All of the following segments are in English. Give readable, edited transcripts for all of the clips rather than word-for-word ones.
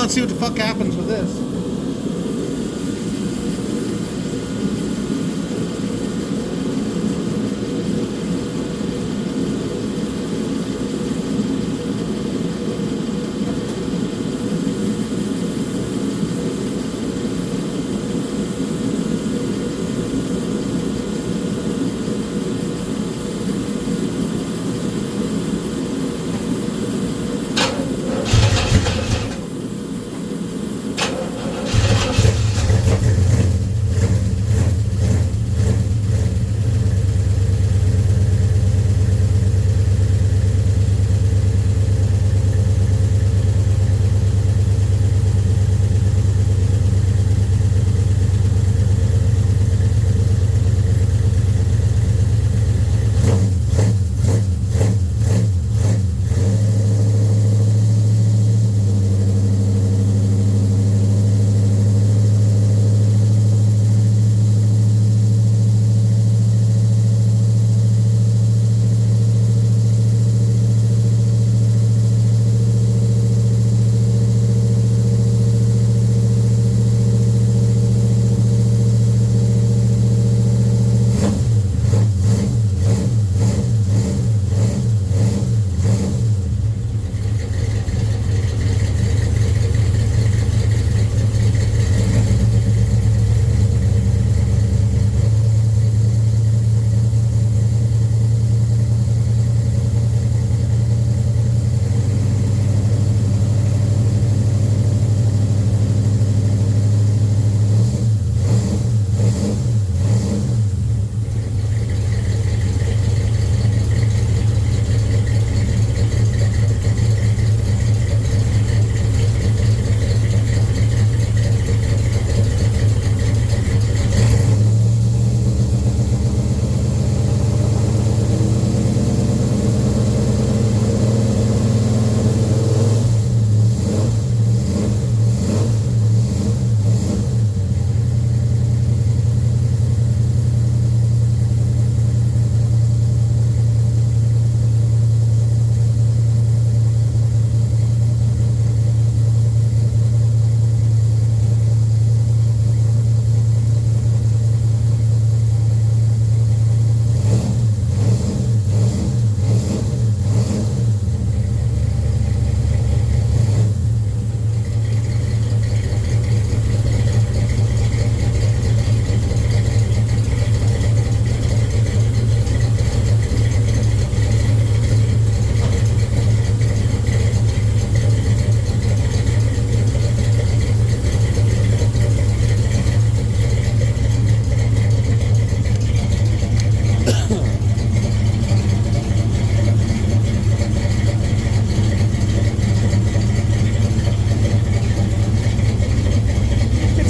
and see what the fuck happens with this.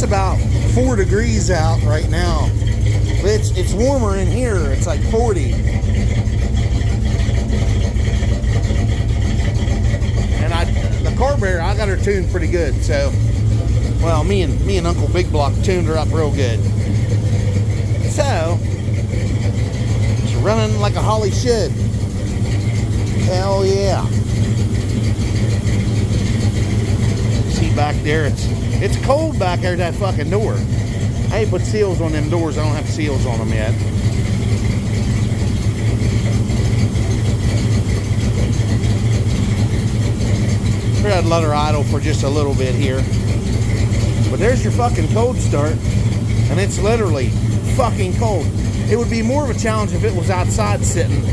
About 4 degrees out right now. It's warmer in here. It's like 40. And the carburetor, I got her tuned pretty good. So, well, me and Uncle Big Block tuned her up real good. So, it's running like a Holly should. Hell yeah. See back there, it's cold back there at that fucking door. I ain't put seals on them doors. I don't have seals on them yet. We're gonna let her idle for just a little bit here. But there's your fucking cold start. And it's literally fucking cold. It would be more of a challenge if it was outside sitting.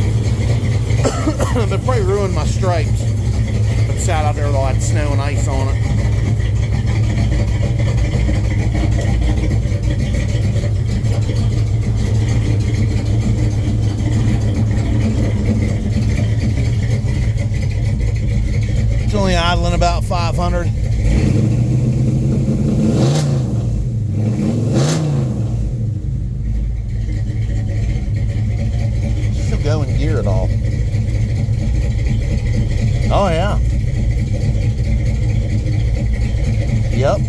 It'd probably ruin my stripes. If it sat out there with all that snow and ice on it. It's only idling about 500. Still go in gear at all. Oh yeah. Yep.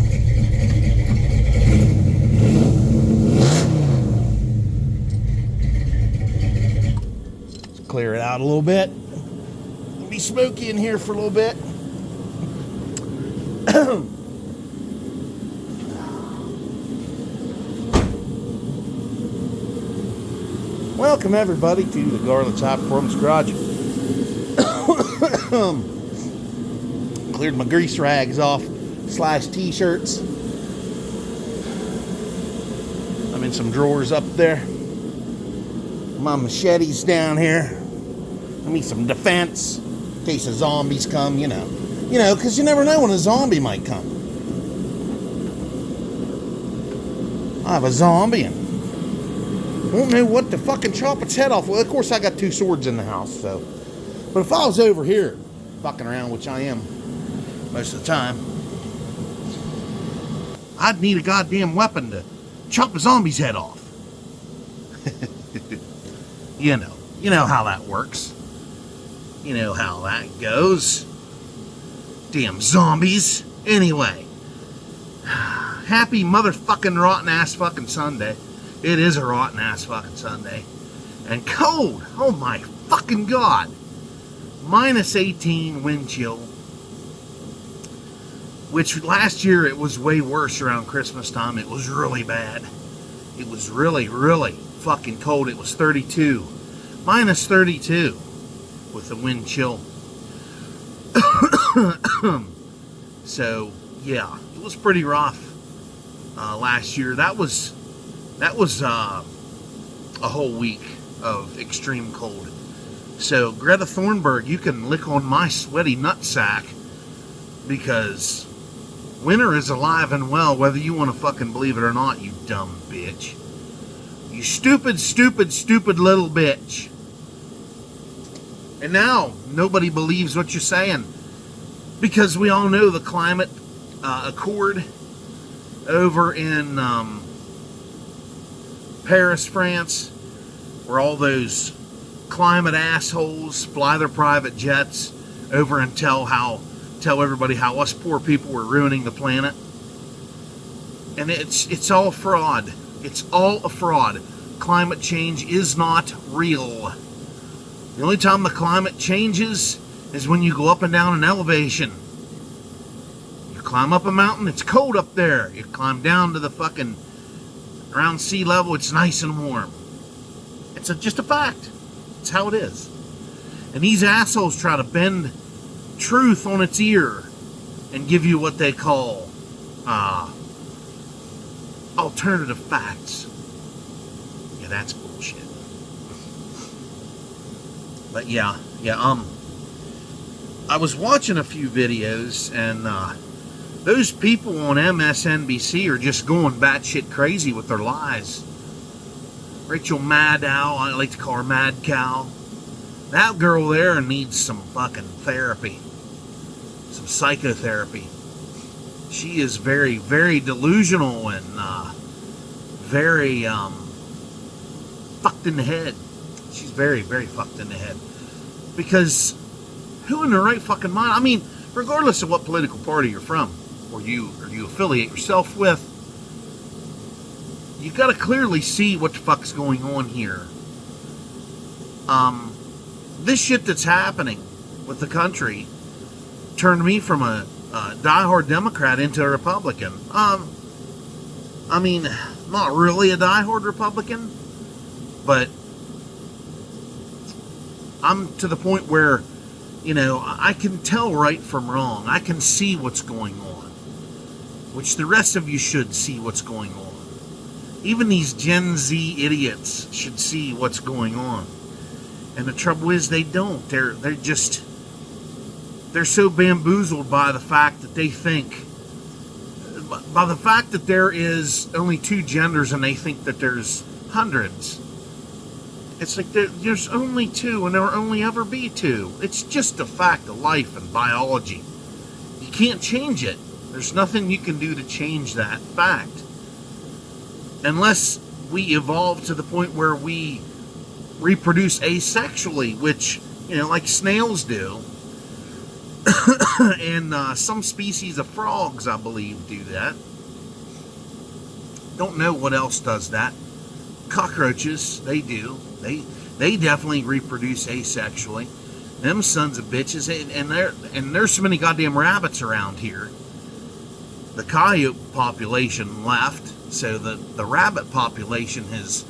Let's clear it out a little bit. It'll be smoky in here for a little bit. Welcome everybody to the Garlic High Performance Garage. Cleared my grease rags off / t-shirts. I'm in some drawers up there. My machete's down here. I need some defense in case the zombies come, you know, because you never know when a zombie might come. I have a zombie and won't know what to fucking chop its head off. Well, of course, I got 2 swords in the house, so. But if I was over here fucking around, which I am most of the time, I'd need a goddamn weapon to chop a zombie's head off. You know how that works. You know how that goes. Damn zombies. Anyway, happy motherfucking rotten ass fucking Sunday. It is a rotten ass fucking Sunday. And cold. Oh my fucking God. -18 wind chill. Which last year it was way worse around Christmas time. It was really bad. It was really, really fucking cold. It was 32. -32 with the wind chill. So, yeah. It was pretty rough last year. That was a whole week of extreme cold. So Greta Thunberg, you can lick on my sweaty nutsack, because winter is alive and well, whether you want to fucking believe it or not, you dumb bitch. You stupid, stupid, stupid little bitch. And now nobody believes what you're saying, because we all know the climate accord over in Paris, France, where all those climate assholes fly their private jets over and tell everybody how us poor people were ruining the planet. And it's all fraud. It's all a fraud. Climate change is not real. The only time the climate changes is when you go up and down an elevation. You climb up a mountain, it's cold up there. You climb down to the fucking around sea level, it's nice and warm. It's just a fact. It's how it is. And these assholes try to bend truth on its ear and give you what they call alternative facts. Yeah, that's bullshit. But yeah, I was watching a few videos, and those people on MSNBC are just going batshit crazy with their lies. Rachel Maddow, I like to call her Mad Cow. That girl there needs some fucking therapy. Some psychotherapy. She is very, very delusional and very fucked in the head. She's very, very fucked in the head. Because who in their right fucking mind? I mean, regardless of what political party you're from, or you affiliate yourself with, you got to clearly see what the fuck's going on here. This shit that's happening with the country turned me from a diehard Democrat into a Republican. I mean, not really a diehard Republican, but I'm to the point where, I can tell right from wrong. I can see what's going on, which the rest of you should see what's going on. Even these Gen Z idiots should see what's going on. And the trouble is they don't. They're so bamboozled by the fact that they think, by the fact that there is only 2 genders and they think that there's hundreds. It's like there's only 2 and there will only ever be 2. It's just a fact of life and biology. You can't change it. There's nothing you can do to change that fact. Unless we evolve to the point where we reproduce asexually, which, like snails do. And some species of frogs, I believe, do that. Don't know what else does that. Cockroaches, they do. They definitely reproduce asexually. Them sons of bitches, and there's so many goddamn rabbits around here. The coyote population left, so the rabbit population has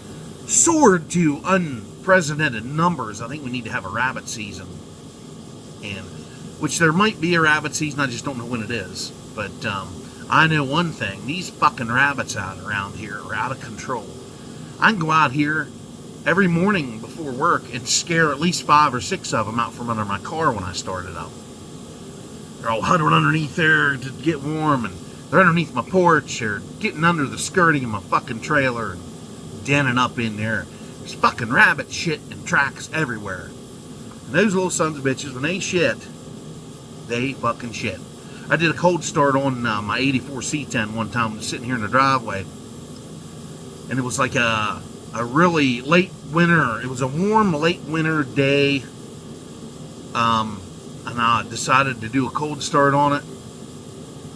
soared to unprecedented numbers. I think we need to have a rabbit season, and which there might be a rabbit season. I just don't know when it is. But I know one thing: these fucking rabbits out around here are out of control. I can go out here every morning before work and scare at least 5 or 6 of them out from under my car when I start it up. They're all huddled underneath there to get warm, and they're underneath my porch or getting under the skirting of my fucking trailer and denning up in there. There's fucking rabbit shit and tracks everywhere. And those little sons of bitches, when they shit, they fucking shit. I did a cold start on my 84 C10 one time. I was sitting here in the driveway, and it was like a really late winter. It was a warm late winter day, and I decided to do a cold start on it.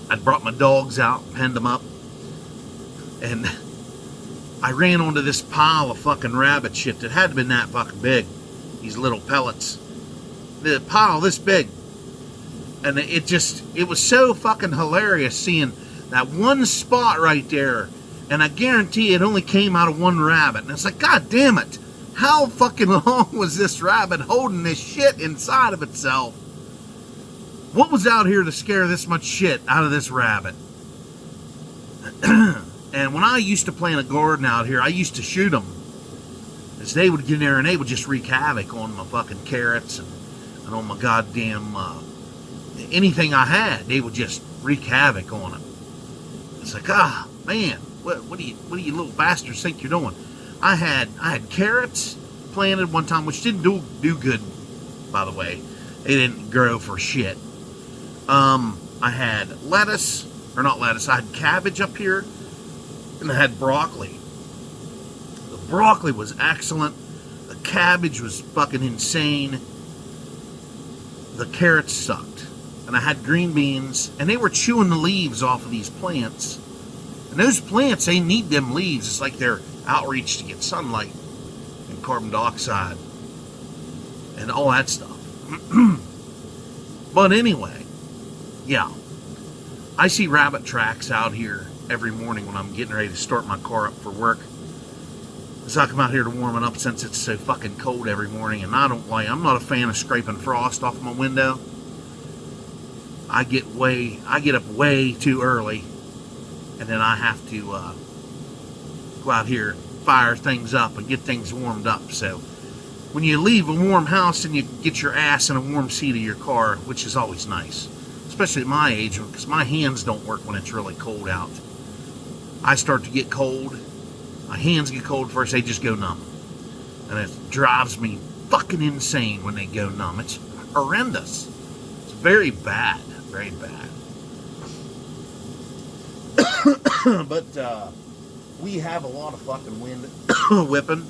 I'd brought my dogs out, penned them up, and I ran onto this pile of fucking rabbit shit that had to have been that fucking big. These little pellets. The pile this big. And it was so fucking hilarious seeing that one spot right there. And I guarantee it only came out of one rabbit. And it's like, God damn it. How fucking long was this rabbit holding this shit inside of itself? What was out here to scare this much shit out of this rabbit? And when I used to plant a garden out here, I used to shoot them. As they would get in there and they would just wreak havoc on my fucking carrots and on my goddamn anything I had. They would just wreak havoc on it. It's like, man, what do you little bastards think you're doing? I had carrots planted one time, which didn't do good, by the way. They didn't grow for shit. I had lettuce, or not lettuce, I had cabbage up here, and I had broccoli. The broccoli was excellent. The cabbage was fucking insane. The carrots sucked. And I had green beans, and they were chewing the leaves off of these plants. And those plants, they need them leaves. It's like their outreach to get sunlight and carbon dioxide and all that stuff. But anyway, yeah, I see rabbit tracks out here every morning when I'm getting ready to start my car up for work. So I come out here to warm it up since it's so fucking cold every morning, and I'm not a fan of scraping frost off my window. I get up way too early, and then I have to go out here, fire things up, and get things warmed up. So when you leave a warm house and you get your ass in a warm seat of your car, which is always nice, especially at my age, because my hands don't work when it's really cold out. I start to get cold. My hands get cold first, they just go numb. And it drives me fucking insane when they go numb. It's horrendous. It's very bad. Very bad. But we have a lot of fucking wind whipping.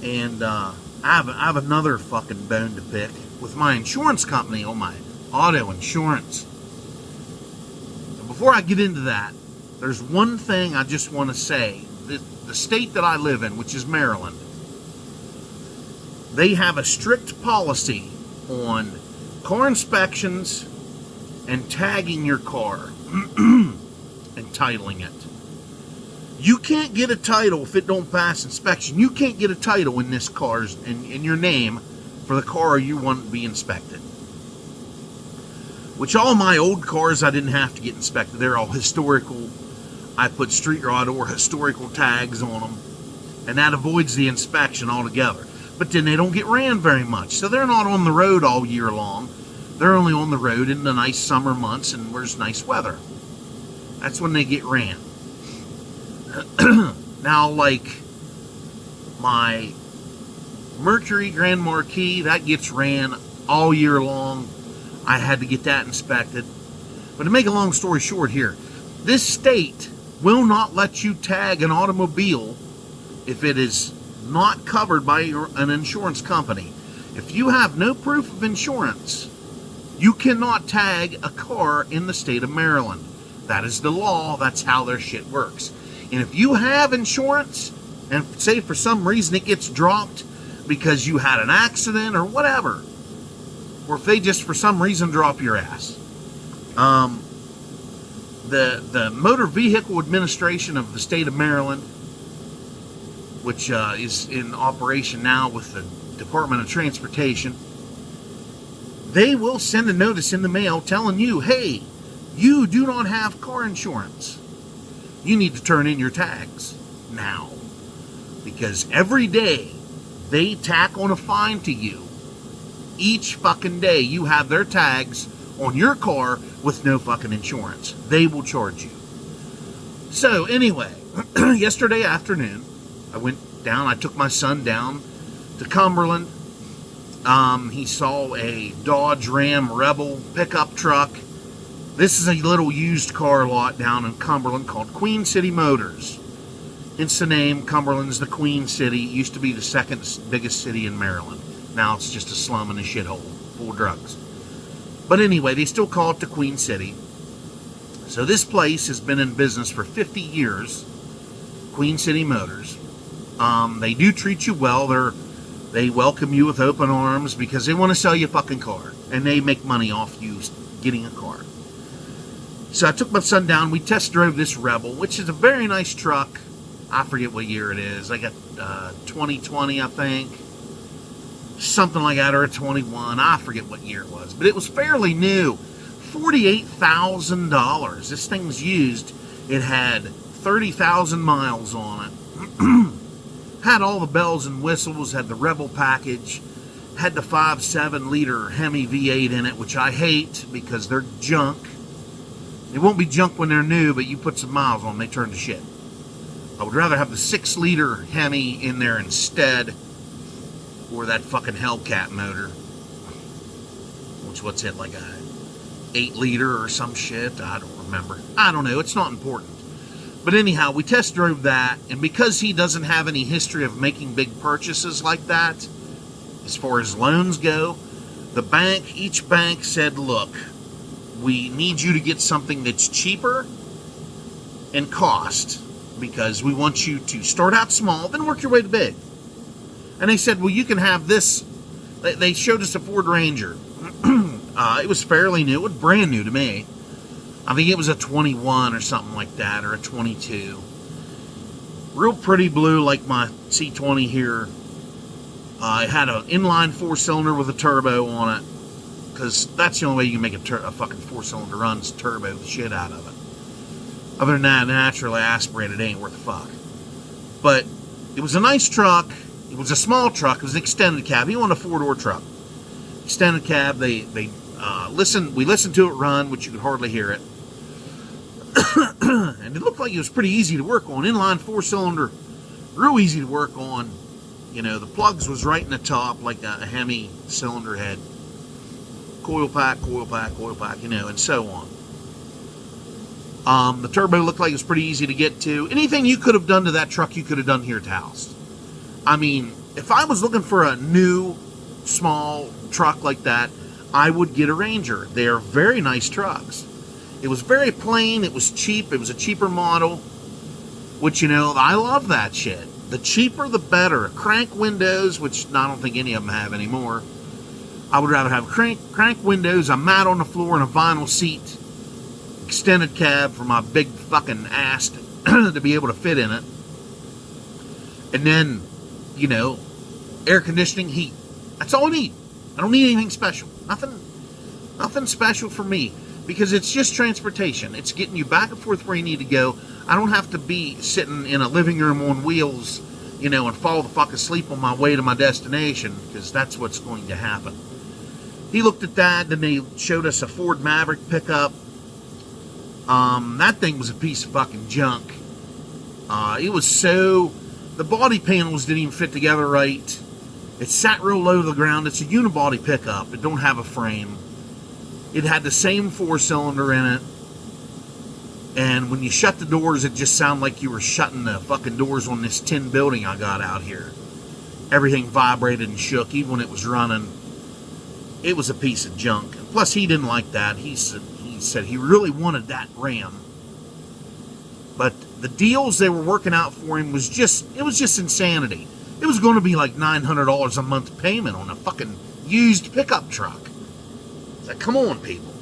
And I have another fucking bone to pick with my insurance company on my auto insurance. And before I get into that, there's one thing I just want to say. The state that I live in, which is Maryland, they have a strict policy on car inspections and tagging your car and titling it. You can't get a title if it don't pass inspection. You can't get a title in this car's in your name for the car you want to be inspected. Which all my old cars I didn't have to get inspected. They're all historical. I put street rod or historical tags on them, and that avoids the inspection altogether. But then they don't get ran very much, so they're not on the road all year long. They're only on the road in the nice summer months and where's nice weather. That's when they get ran. Now, like my Mercury Grand Marquis, that gets ran all year long. I had to get that inspected. But to make a long story short here, this state will not let you tag an automobile if it is not covered by an insurance company. If you have no proof of insurance, you cannot tag a car in the state of Maryland. That is the law. That's how their shit works. And if you have insurance, and say for some reason it gets dropped because you had an accident or whatever, or if they just for some reason drop your ass, the Motor Vehicle Administration of the state of Maryland which is in operation now with the Department of Transportation, they will send a notice in the mail telling you, hey, you do not have car insurance. You need to turn in your tags now. Because every day they tack on a fine to you. Each fucking day you have their tags on your car with no fucking insurance. They will charge you. So anyway, yesterday afternoon, I took my son down to Cumberland. He saw a Dodge Ram Rebel pickup truck. This is a little used car lot down in Cumberland called Queen City Motors. Hence the name. Cumberland's the Queen City. It used to be the second biggest city in Maryland. Now it's just a slum and a shithole full of drugs. But anyway, they still call it the Queen City. So this place has been in business for 50 years. Queen City Motors. They do treat you well. They welcome you with open arms because they want to sell you a fucking car. And they make money off you getting a car. So I took my son down. We test drove this Rebel, which is a very nice truck. I forget what year it is. I got 2020, I think. Something like that, or a 21. I forget what year it was. But it was fairly new. $48,000. This thing's used. It had 30,000 miles on it. Had all the bells and whistles. Had the Rebel package. Had the 5.7 liter Hemi V8 in it, which I hate because they're junk. They won't be junk when they're new, but you put some miles on them, they turn to shit. I would rather have the 6 liter Hemi in there instead, or that fucking Hellcat motor, which what's it, like a 8 liter or some shit? I don't remember. I don't know. It's not important. But anyhow, we test drove that, and because he doesn't have any history of making big purchases like that, as far as loans go, each bank said, look, we need you to get something that's cheaper in cost, because we want you to start out small, then work your way to big. And they said, well, you can have this. They showed us a Ford Ranger. It was fairly new. It was brand new to me. I think it was a 21 or something like that, or a 22. Real pretty blue, like my C20 here. It had an inline 4-cylinder with a turbo on it, because that's the only way you can make a fucking 4-cylinder run is turbo the shit out of it. Other than that, naturally aspirated ain't worth a fuck. But it was a nice truck. It was a small truck. It was an extended cab. He wanted a 4-door truck. Extended cab. We listened to it run, which you could hardly hear it. And it looked like it was pretty easy to work on. Inline 4-cylinder, real easy to work on. You know, the plugs was right in the top, like a Hemi cylinder head. Coil pack, you know, and so on. The turbo looked like it was pretty easy to get to. Anything you could have done to that truck, you could have done here at the house. I mean, if I was looking for a new, small truck like that, I would get a Ranger. They are very nice trucks. It was very plain. It was cheap. It was a cheaper model, which, you know, I love that shit. The cheaper, the better. Crank windows, which I don't think any of them have anymore. I would rather have crank windows, a mat on the floor, and a vinyl seat. Extended cab for my big fucking ass to be able to fit in it. And then, you know, air conditioning, heat. That's all I need. I don't need anything special. Nothing special for me, because it's just transportation. It's getting you back and forth where you need to go. I don't have to be sitting in a living room on wheels, you know, and fall the fuck asleep on my way to my destination, because that's what's going to happen. He looked at that, then they showed us a Ford Maverick pickup. That thing was a piece of fucking junk. The body panels didn't even fit together right. It sat real low to the ground. It's a unibody pickup. It don't have a frame. It had the same 4-cylinder in it. And when you shut the doors, it just sounded like you were shutting the fucking doors on this tin building I got out here. Everything vibrated and shook, even when it was running. It was a piece of junk. Plus, he didn't like that. He said he really wanted that Ram. But the deals they were working out for him was just insanity. It was going to be like $900 a month payment on a fucking used pickup truck. It's like, come on, people.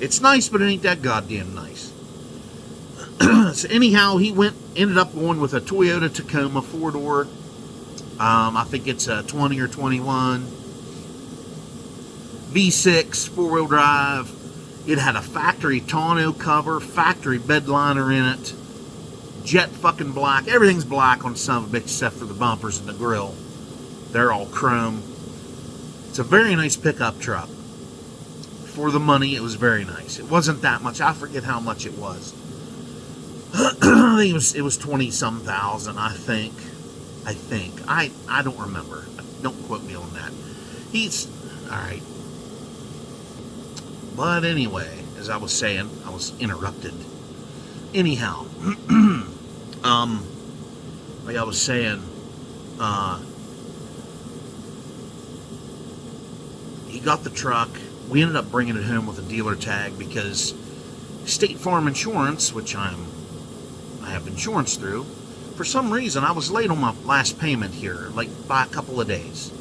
It's nice, but it ain't that goddamn nice. So anyhow, he ended up going with a Toyota Tacoma 4-door. I think it's a 20 or 21 V6 4-wheel drive. It had a factory tonneau cover, factory bed liner in it, jet fucking black. Everything's black on some of it except for the bumpers and the grill. They're all chrome. It's a very nice pickup truck. For the money, it was very nice. It wasn't that much. I forget how much it was. I think it was 20-some thousand, I think. I don't remember. Don't quote me on that. He's alright. But anyway, as I was saying, I was interrupted. Anyhow, like I was saying, he got the truck. We ended up bringing it home with a dealer tag because State Farm Insurance, which I have insurance through, for some reason I was late on my last payment here, like by a couple of days.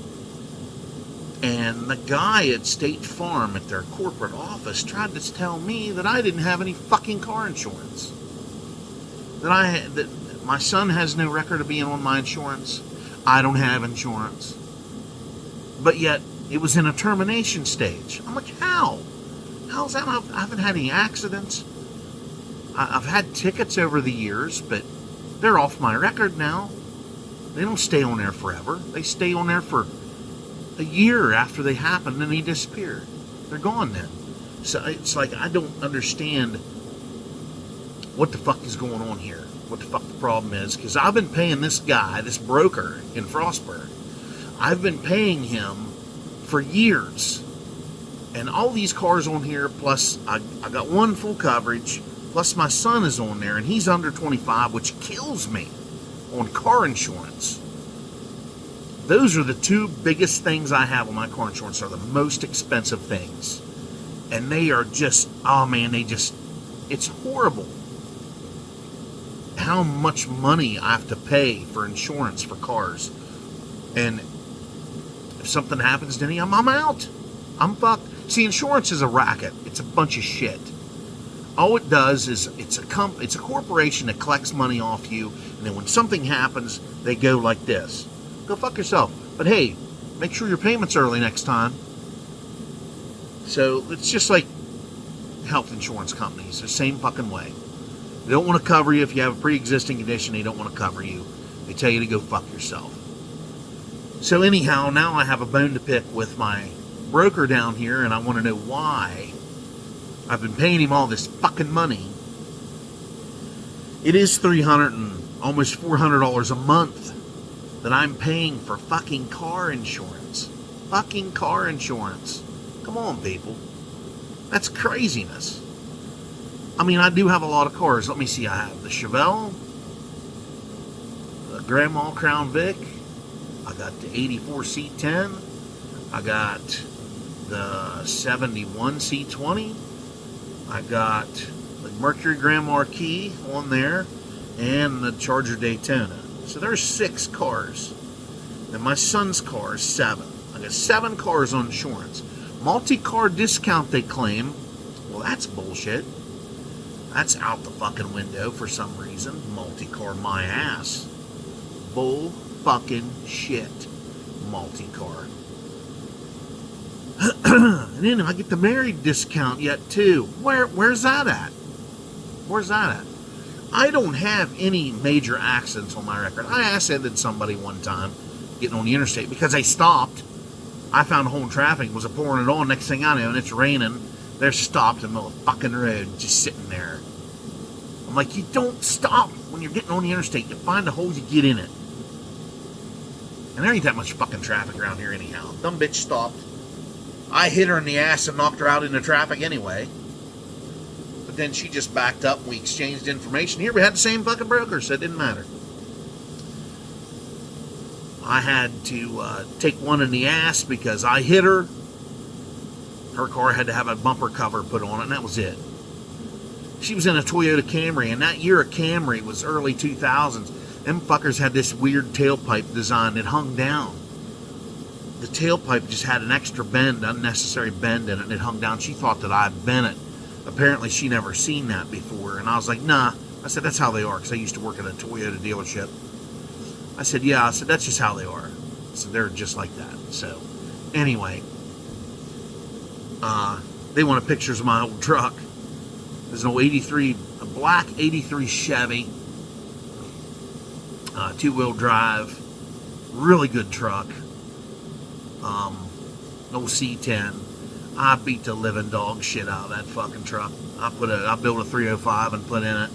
And the guy at State Farm at their corporate office tried to tell me that I didn't have any fucking car insurance. That my son has no record of being on my insurance. I don't have insurance. But yet, it was in a termination stage. I'm like, how? How's that? I haven't had any accidents. I've had tickets over the years, but they're off my record now. They don't stay on there forever. They stay on there for a year after they happen, and they disappear. They're gone then. So it's like, I don't understand what the fuck is going on here. What the fuck the problem is. Because I've been paying this guy, this broker in Frostburg, I've been paying him for years. And all these cars on here, plus I got one full coverage, plus my son is on there, and he's under 25, which kills me on car insurance. Those are the two biggest things I have on my car insurance, are the most expensive things. And they are just, oh man, it's horrible how much money I have to pay for insurance for cars. And if something happens to me, I'm out. I'm fucked. See, insurance is a racket. It's a bunch of shit. All it does is it's a corporation that collects money off you, and then when something happens, they go like this. Go fuck yourself. But hey, make sure your payment's early next time. So it's just like health insurance companies, the same fucking way. They don't want to cover you if you have a pre-existing condition. They don't want to cover you. They tell you to go fuck yourself. So anyhow, now I have a bone to pick with my broker down here, and I want to know why I've been paying him all this fucking money. It is $300 and almost $400 a month that I'm paying for fucking car insurance. Fucking car insurance. Come on, people. That's craziness. I mean, I do have a lot of cars. Let me see. I have the Chevelle, the Grandma Crown Vic. I got the 84 C10. I got the 71 C20. I got the Mercury Grand Marquis on there, and the Charger Daytona. So there's 6 cars. And my son's car is 7. I got 7 cars on insurance. Multi-car discount, they claim. Well, that's bullshit. That's out the fucking window for some reason. Multi-car, my ass. Bull fucking shit. Multi-car. And then I get the married discount yet too. Where's that at? Where's that at? I don't have any major accidents on my record. I accidented somebody one time getting on the interstate because they stopped. I found a hole in traffic, was pouring it on. Next thing I know, and it's raining. They're stopped in the middle of the fucking road, just sitting there. I'm like, you don't stop when you're getting on the interstate. You find a hole, you get in it. And there ain't that much fucking traffic around here anyhow. Dumb bitch stopped. I hit her in the ass and knocked her out into traffic anyway. But then she just backed up and we exchanged information. Here we had the same fucking broker, so it didn't matter. I had to take one in the ass because I hit her. Her car had to have a bumper cover put on it, and that was it. She was in a Toyota Camry, and that year a Camry was early 2000s. Them fuckers had this weird tailpipe design that hung down. The tailpipe just had an extra bend, unnecessary bend in it, and it hung down. She thought that I bent it. Apparently she never seen that before, and I was like, nah, I said, that's how they are, because I used to work at a Toyota dealership. I said, yeah, I said, that's just how they are. I said, they're just like that. So, anyway, they wanted pictures of my old truck. There's an old a black 83 Chevy, two-wheel drive, really good truck, no C10. I beat the living dog shit out of that fucking truck. I built a 305 and put in it,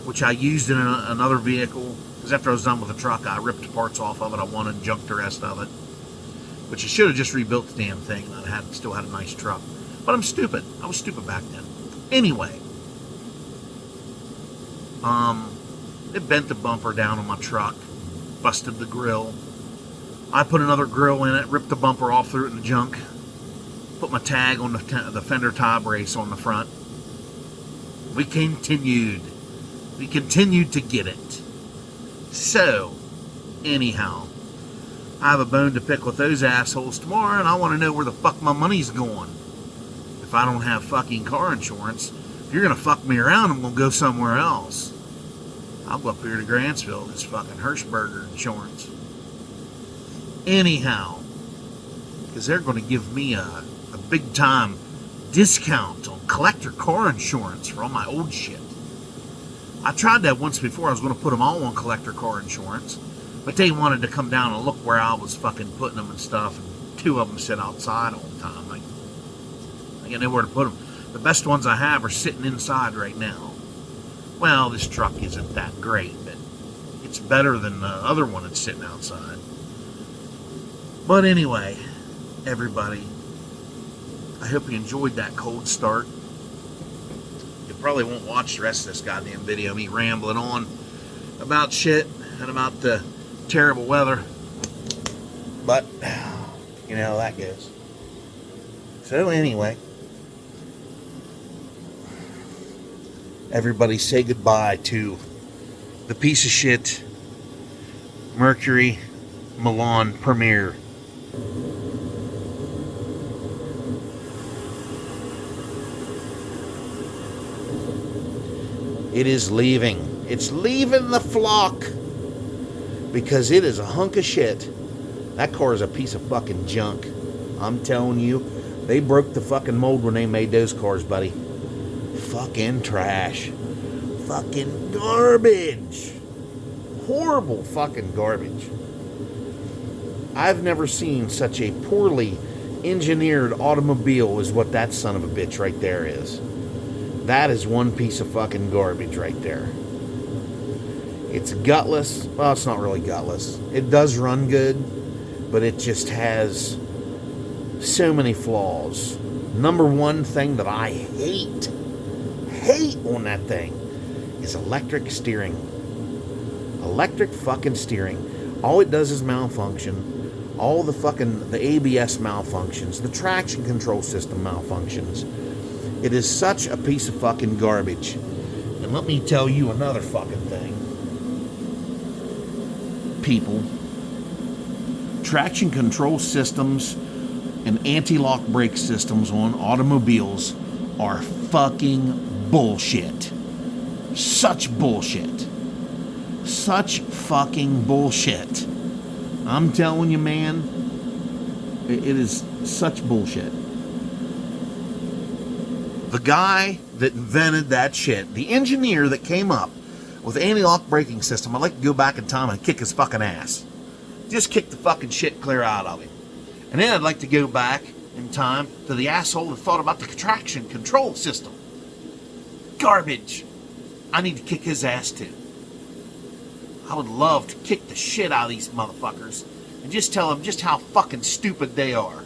which I used in another vehicle, because after I was done with the truck, I ripped parts off of it I wanted and junked the rest of it, which I should have just rebuilt the damn thing, and I still had a nice truck. But I'm stupid. I was stupid back then. Anyway, it bent the bumper down on my truck, busted the grill. I put another grill in it, ripped the bumper off, threw it in the junk, put my tag on the fender tie brace on the front. We continued to get it. So, anyhow, I have a bone to pick with those assholes tomorrow, and I want to know where the fuck my money's going. If I don't have fucking car insurance, if you're going to fuck me around, I'm going to go somewhere else. I'll go up here to Grantsville, this fucking Hirschberger insurance. Anyhow, because they're going to give me a big time discount on collector car insurance for all my old shit. I tried that once before. I was going to put them all on collector car insurance, but they wanted to come down and look where I was fucking putting them and stuff, and two of them sit outside all the time. I got nowhere to put them. The best ones I have are sitting inside right now. Well, this truck isn't that great, but it's better than the other one that's sitting outside. But anyway, everybody, I hope you enjoyed that cold start. You probably won't watch the rest of this goddamn video, me rambling on about shit and about the terrible weather. But, you know how that goes. So anyway, everybody say goodbye to the piece of shit Mercury Milan Premier. It is leaving. It's leaving the flock because it is a hunk of shit. That car is a piece of fucking junk. I'm telling you, they broke the fucking mold when they made those cars, buddy. Fucking trash. Fucking garbage. Horrible fucking garbage. I've never seen such a poorly engineered automobile as what that son of a bitch right there is. That is one piece of fucking garbage right there. It's gutless. Well, it's not really gutless. It does run good, but it just has so many flaws. Number one thing that I hate on that thing is electric steering. Electric fucking steering. All it does is malfunction. All the ABS malfunctions. The traction control system malfunctions. It is such a piece of fucking garbage. And let me tell you another fucking thing. People, traction control systems and anti-lock brake systems on automobiles are fucking bullshit. Such bullshit. Such fucking bullshit. I'm telling you, man, it is such bullshit. The guy that invented that shit, the engineer that came up with the anti-lock braking system, I'd like to go back in time and kick his fucking ass. Just kick the fucking shit clear out of him. And then I'd like to go back in time to the asshole that thought about the traction control system. Garbage. I need to kick his ass too. I would love to kick the shit out of these motherfuckers and just tell them just how fucking stupid they are.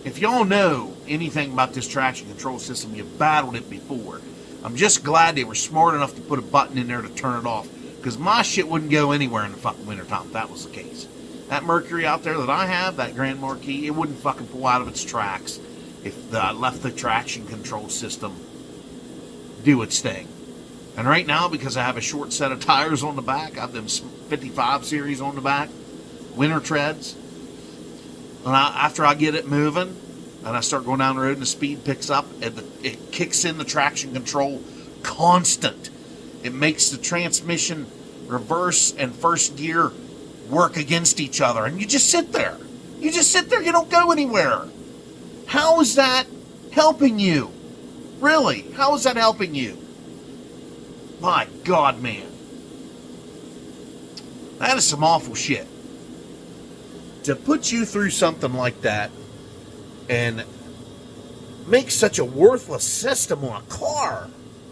If y'all know anything about this traction control system, you've battled it before. I'm just glad they were smart enough to put a button in there to turn it off, because my shit wouldn't go anywhere in the fucking wintertime if that was the case. That Mercury out there that I have, that Grand Marquis, it wouldn't fucking pull out of its tracks if I left the traction control system do its thing. And right now, because I have a short set of tires on the back, I have them 55 series on the back, winter treads. And after I get it moving, and I start going down the road and the speed picks up and it kicks in the traction control constant. It makes the transmission, reverse, and first gear work against each other. And you just sit there. You just sit there. You don't go anywhere. How is that helping you? Really? How is that helping you? My God, man. That is some awful shit. To put you through something like that and make such a worthless system on a car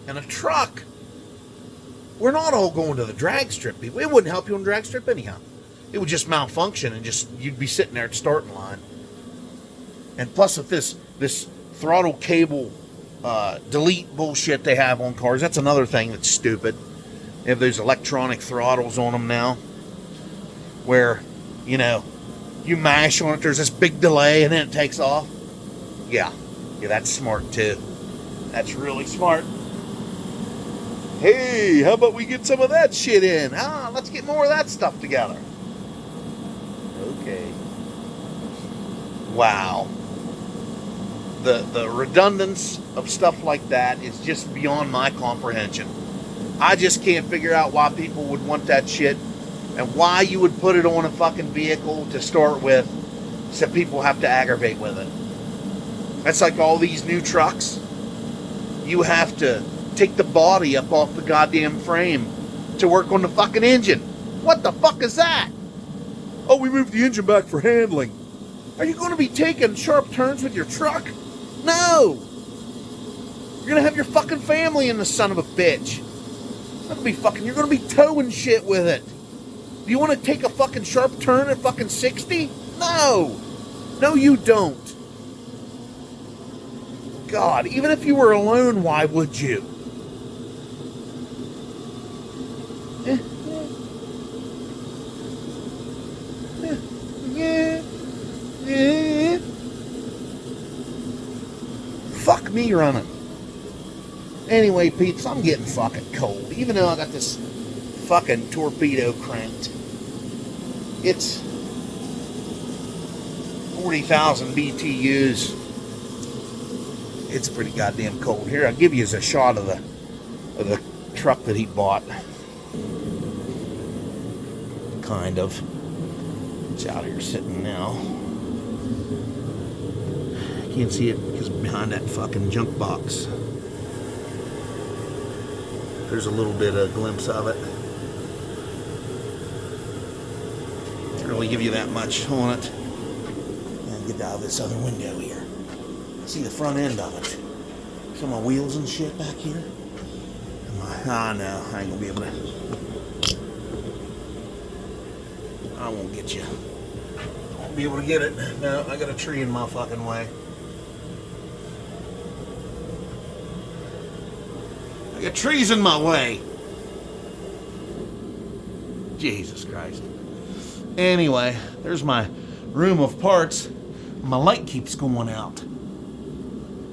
and a truck. We're not all going to the drag strip. It wouldn't help you on the drag strip anyhow. It would just malfunction and you'd be sitting there at the starting line. And plus with this throttle cable delete bullshit they have on cars, that's another thing that's stupid. They have those electronic throttles on them now where, you know, you mash on it, there's this big delay, and then it takes off. Yeah, that's smart too. That's really smart. Hey, how about we get some of that shit in? Let's get more of that stuff together. Okay. Wow. The redundance of stuff like that is just beyond my comprehension. I just can't figure out why people would want that shit and why you would put it on a fucking vehicle to start with so people have to aggravate with it. That's like all these new trucks. You have to take the body up off the goddamn frame to work on the fucking engine. What the fuck is that? Oh, we moved the engine back for handling. Are you going to be taking sharp turns with your truck? No! You're going to have your fucking family in the son of a bitch. It's not going to be fucking... You're going to be towing shit with it. Do you want to take a fucking sharp turn at fucking 60? No! No, you don't. God, even if you were alone, why would you? Fuck me running. Anyway, peeps, I'm getting fucking cold. Even though I got this fucking torpedo cranked. It's 40,000 BTUs. It's pretty goddamn cold. Here, I'll give you a shot of the truck that he bought. Kind of. It's out here sitting now. Can't see it because behind that fucking junk box. There's a little bit of a glimpse of it. Can't really give you that much on it. And get out of this other window here. See the front end of it. See my wheels and shit back here. No, I ain't gonna be able to. I won't get you. I won't be able to get it. No, I got a tree in my fucking way. I got trees in my way. Jesus Christ. Anyway, there's my room of parts. My light keeps going out.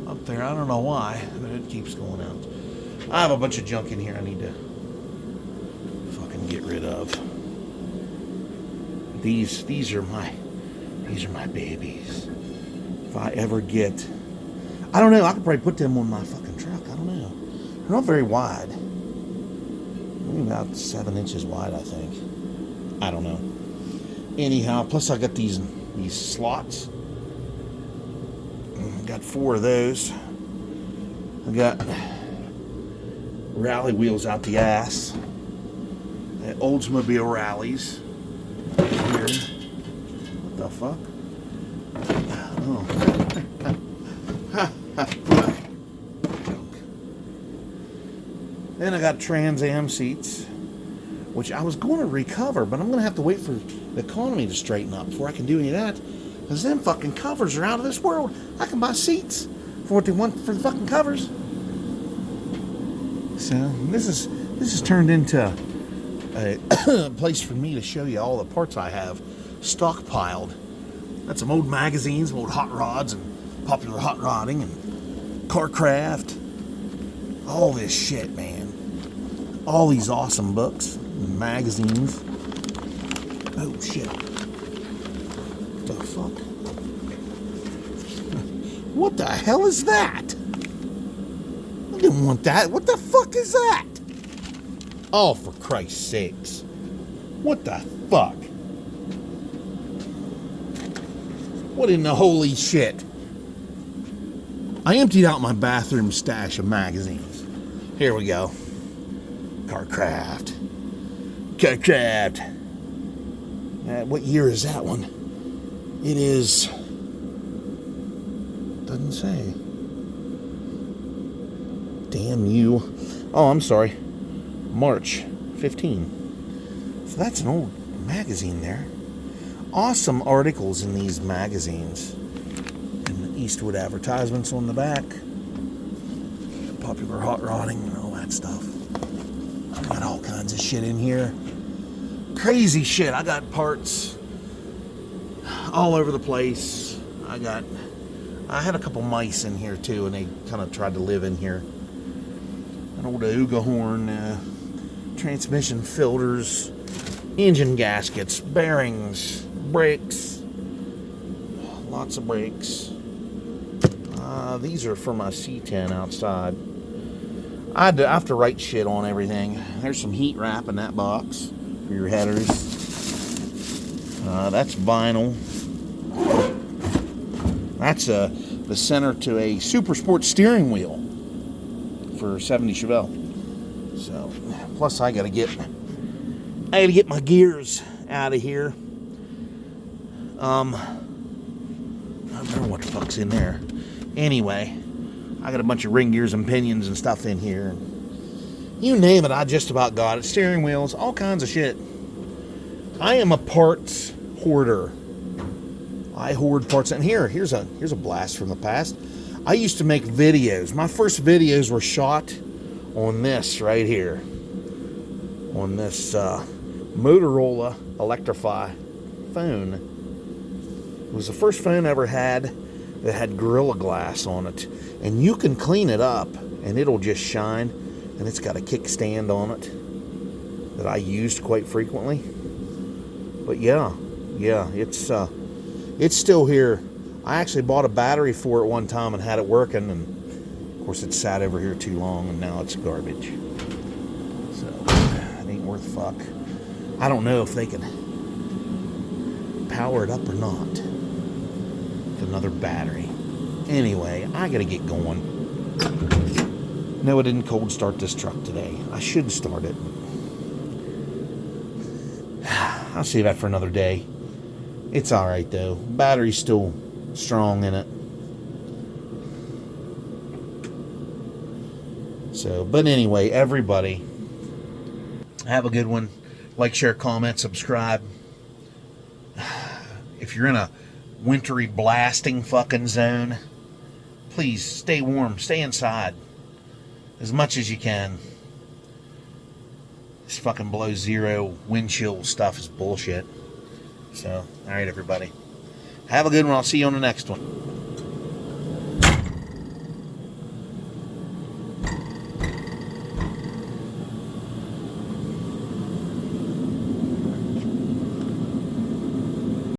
Up there, I don't know why, but it keeps going out. I have a bunch of junk in here I need to fucking get rid of. These are my babies. If I ever get, I don't know, I could probably put them on my fucking truck. I don't know. They're not very wide. Maybe about 7 inches wide, I think. I don't know. Anyhow, plus I got these slots. Got 4 of those. I got rally wheels out the ass. Oldsmobile rallies. Here. What the fuck? Oh. Junk. Then I got Trans Am seats, which I was going to recover, but I'm going to have to wait for the economy to straighten up before I can do any of that. Because them fucking covers are out of this world. I can buy seats for what they want for the fucking covers. So this is turned into a place for me to show you all the parts I have stockpiled. Got some old magazines, old hot rods and popular hot rodding and Carcraft. All this shit, man. All these awesome books and magazines. Oh shit. What the fuck? What the hell is that? I didn't want that. What the fuck is that? Oh, for Christ's sakes. What the fuck? What in the holy shit? I emptied out my bathroom stash of magazines. Here we go. Carcraft. What year is that one? It is... Doesn't say. Damn you. Oh, I'm sorry. March 15. So that's an old magazine there. Awesome articles in these magazines. And the Eastwood advertisements on the back. Popular hot rodding and all that stuff. I've got all kinds of shit in here. Crazy shit. I got parts all over the place. I had a couple mice in here too, and they kind of tried to live in here. An old Ooga horn, transmission filters, engine gaskets, bearings, brakes, lots of brakes. These are for my C10 outside. I have to write shit on everything. There's some heat wrap in that box for your headers. That's vinyl. That's the center to a Super Sport steering wheel for 70 Chevelle. So, plus I gotta get my gears out of here. I don't know what the fuck's in there. Anyway, I got a bunch of ring gears and pinions and stuff in here. You name it, I just about got it. Steering wheels, all kinds of shit. I am a parts hoarder. I hoard parts. And here's a blast from the past. I used to make videos. My first videos were shot on this right here. On this Motorola Electrify phone. It was the first phone I ever had that had Gorilla Glass on it. And you can clean it up and it'll just shine. And it's got a kickstand on it that I used quite frequently. But yeah, it's still here. I actually bought a battery for it one time and had it working, and of course it sat over here too long and now it's garbage. So it ain't worth fuck. I don't know if they can power it up or not with another battery. Anyway, I gotta get going. No, I didn't cold start this truck today. I should start it. I'll save that for another day. It's alright though. Battery's still strong in it. So, but anyway, everybody, have a good one. Like, share, comment, subscribe. If you're in a wintry blasting fucking zone, please stay warm. Stay inside as much as you can. This fucking below zero wind chill stuff is bullshit. So, alright everybody. Have a good one. I'll see you on the next one.